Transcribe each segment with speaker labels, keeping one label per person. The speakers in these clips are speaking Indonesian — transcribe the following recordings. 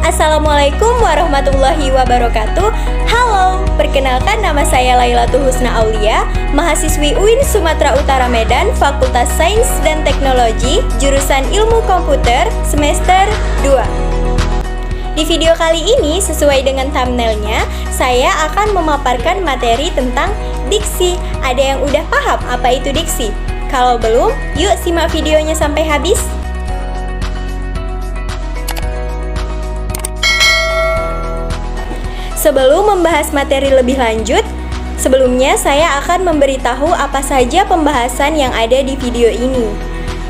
Speaker 1: Assalamualaikum warahmatullahi wabarakatuh. Halo, perkenalkan nama saya Lailatul Husna Aulia, mahasiswi UIN Sumatera Utara Medan, Fakultas Sains dan Teknologi, jurusan Ilmu Komputer, semester 2. Di video kali ini, sesuai dengan thumbnailnya, saya akan memaparkan materi tentang diksi. Ada yang udah paham apa itu diksi? Kalau belum, yuk simak videonya sampai habis. Sebelum membahas materi lebih lanjut, sebelumnya saya akan memberitahu apa saja pembahasan yang ada di video ini.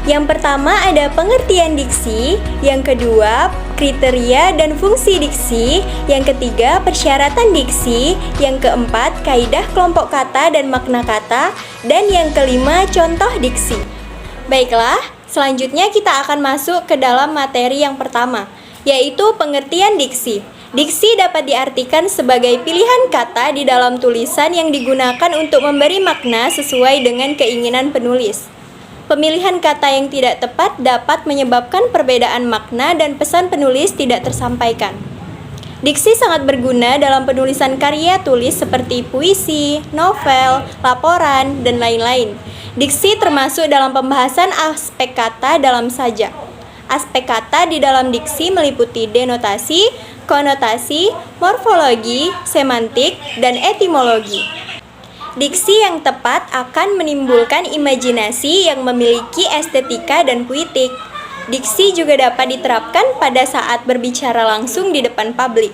Speaker 1: Yang pertama ada pengertian diksi, yang kedua kriteria dan fungsi diksi, yang ketiga persyaratan diksi, yang keempat kaidah kelompok kata dan makna kata, dan yang kelima contoh diksi. Baiklah, selanjutnya kita akan masuk ke dalam materi yang pertama, yaitu pengertian diksi. Diksi dapat diartikan sebagai pilihan kata di dalam tulisan yang digunakan untuk memberi makna sesuai dengan keinginan penulis. Pemilihan kata yang tidak tepat dapat menyebabkan perbedaan makna dan pesan penulis tidak tersampaikan. Diksi sangat berguna dalam penulisan karya tulis seperti puisi, novel, laporan, dan lain-lain. Diksi termasuk dalam pembahasan aspek kata dalam sajak. Aspek kata di dalam diksi meliputi denotasi, konotasi, morfologi, semantik, dan etimologi. Diksi yang tepat akan menimbulkan imajinasi yang memiliki estetika dan puitik. Diksi juga dapat diterapkan pada saat berbicara langsung di depan publik.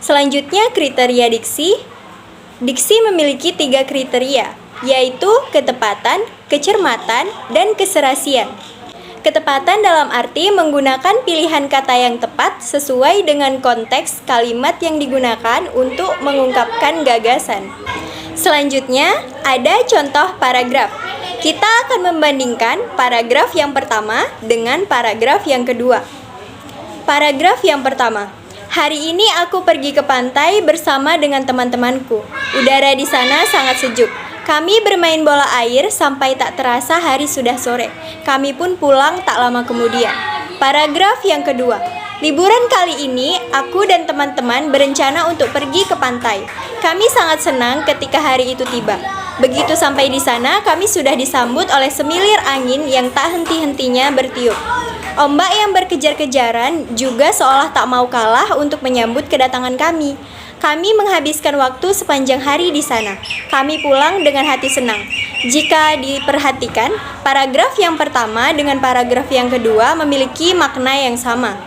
Speaker 1: Selanjutnya, kriteria diksi. Diksi memiliki 3 kriteria, yaitu ketepatan, kecermatan, dan keserasian. Ketepatan dalam arti menggunakan pilihan kata yang tepat sesuai dengan konteks kalimat yang digunakan untuk mengungkapkan gagasan. Selanjutnya, ada contoh paragraf. Kita akan membandingkan paragraf yang pertama dengan paragraf yang kedua. Paragraf yang pertama. Hari ini aku pergi ke pantai bersama dengan teman-temanku. Udara di sana sangat sejuk. Kami bermain bola air sampai tak terasa hari sudah sore. Kami pun pulang tak lama kemudian. Paragraf yang kedua. Liburan kali ini, aku dan teman-teman berencana untuk pergi ke pantai. Kami sangat senang ketika hari itu tiba. Begitu sampai di sana, kami sudah disambut oleh semilir angin yang tak henti-hentinya bertiup. Ombak yang berkejar-kejaran juga seolah tak mau kalah untuk menyambut kedatangan kami. Kami menghabiskan waktu sepanjang hari di sana. Kami pulang dengan hati senang. Jika diperhatikan, paragraf yang pertama dengan paragraf yang kedua memiliki makna yang sama.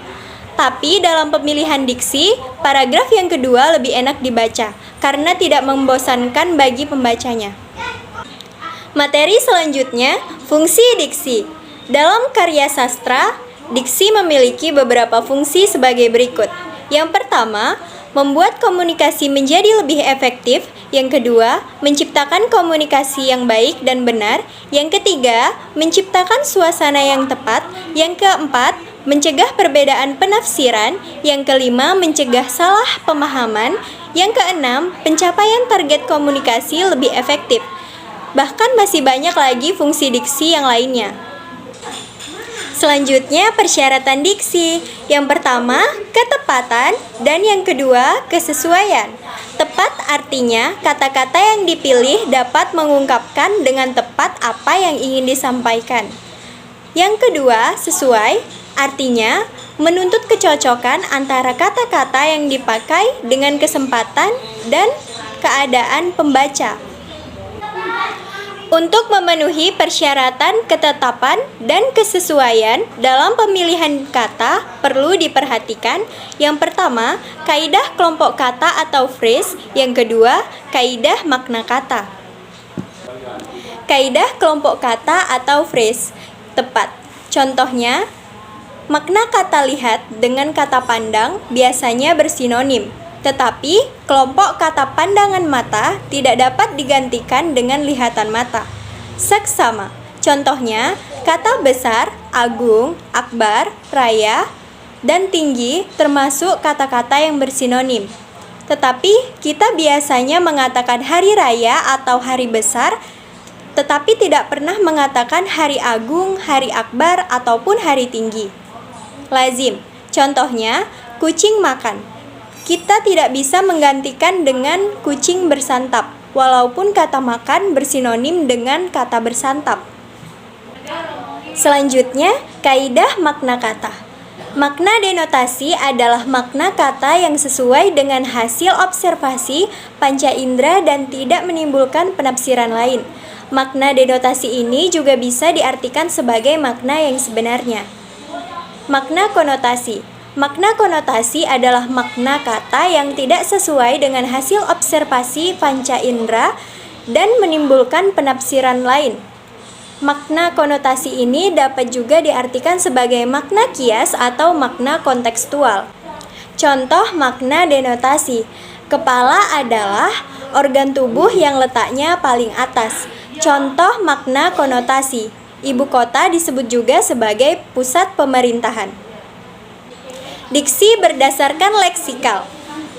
Speaker 1: Tapi dalam pemilihan diksi, paragraf yang kedua lebih enak dibaca karena tidak membosankan bagi pembacanya. Materi selanjutnya, fungsi diksi. Dalam karya sastra, diksi memiliki beberapa fungsi sebagai berikut. Yang pertama, membuat komunikasi menjadi lebih efektif. Yang kedua, menciptakan komunikasi yang baik dan benar. Yang ketiga, menciptakan suasana yang tepat. Yang keempat, mencegah perbedaan penafsiran. Yang kelima, mencegah salah pemahaman. Yang keenam, pencapaian target komunikasi lebih efektif. Bahkan masih banyak lagi fungsi diksi yang lainnya. Selanjutnya, persyaratan diksi. Yang pertama, ketepatan, dan yang kedua, kesesuaian. Tepat artinya, kata-kata yang dipilih dapat mengungkapkan dengan tepat apa yang ingin disampaikan. Yang kedua, sesuai, artinya menuntut kecocokan antara kata-kata yang dipakai dengan kesempatan dan keadaan pembaca. Untuk memenuhi persyaratan ketetapan dan kesesuaian dalam pemilihan kata perlu diperhatikan. Yang pertama, kaidah kelompok kata atau phrase. Yang kedua, kaidah makna kata. Kaidah kelompok kata atau phrase tepat. Contohnya, makna kata lihat dengan kata pandang biasanya bersinonim. Tetapi, kelompok kata pandangan mata tidak dapat digantikan dengan lihatan mata. Seksama. Contohnya, kata besar, agung, akbar, raya, dan tinggi termasuk kata-kata yang bersinonim. Tetapi, kita biasanya mengatakan hari raya atau hari besar, tetapi tidak pernah mengatakan hari agung, hari akbar, ataupun hari tinggi. Lazim. Contohnya, kucing makan. Kita tidak bisa menggantikan dengan kucing bersantap, walaupun kata makan bersinonim dengan kata bersantap. Selanjutnya, kaidah makna kata. Makna denotasi adalah makna kata yang sesuai dengan hasil observasi panca indera dan tidak menimbulkan penafsiran lain. Makna denotasi ini juga bisa diartikan sebagai makna yang sebenarnya. Makna konotasi. Makna konotasi adalah makna kata yang tidak sesuai dengan hasil observasi panca indera dan menimbulkan penafsiran lain. Makna konotasi ini dapat juga diartikan sebagai makna kias atau makna kontekstual. Contoh makna denotasi. Kepala adalah organ tubuh yang letaknya paling atas. Contoh makna konotasi. Ibu kota disebut juga sebagai pusat pemerintahan. Diksi berdasarkan leksikal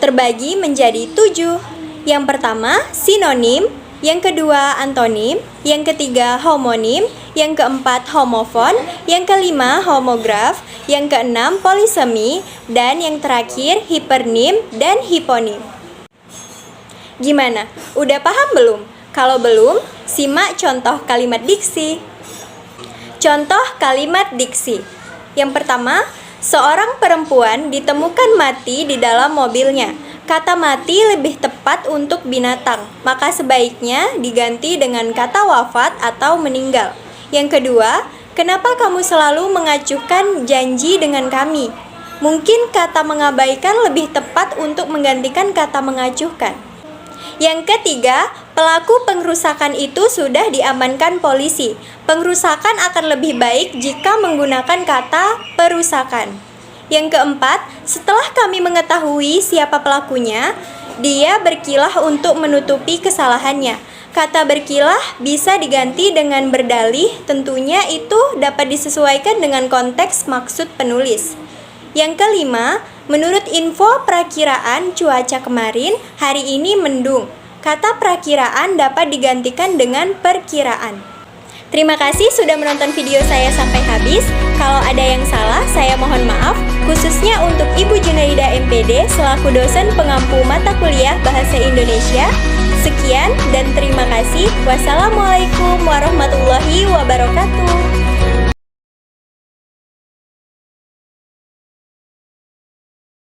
Speaker 1: terbagi menjadi 7. Yang pertama, sinonim. Yang kedua, antonim. Yang ketiga, homonim. Yang keempat, homofon. Yang kelima, homograf. Yang keenam, polisemi. Dan yang terakhir, hipernim dan hiponim. Gimana? Udah paham belum? Kalau belum, simak contoh kalimat diksi. Contoh kalimat diksi. Yang pertama, seorang perempuan ditemukan mati di dalam mobilnya. Kata mati lebih tepat untuk binatang, maka sebaiknya diganti dengan kata wafat atau meninggal. Yang kedua, kenapa kamu selalu mengacuhkan janji dengan kami? Mungkin kata mengabaikan lebih tepat untuk menggantikan kata mengacuhkan. Yang ketiga, pelaku pengrusakan itu sudah diamankan polisi. Pengrusakan akan lebih baik jika menggunakan kata perusakan. Yang keempat, setelah kami mengetahui siapa pelakunya, dia berkilah untuk menutupi kesalahannya. Kata berkilah bisa diganti dengan berdalih, tentunya itu dapat disesuaikan dengan konteks maksud penulis. Yang kelima, menurut info perakiraan cuaca kemarin, hari ini mendung. Kata perakiraan dapat digantikan dengan perkiraan. Terima kasih sudah menonton video saya sampai habis. Kalau ada yang salah, saya mohon maaf, khususnya untuk Ibu Junaida MPD selaku dosen pengampu mata kuliah Bahasa Indonesia. Sekian dan terima kasih. Wassalamualaikum warahmatullahi wabarakatuh.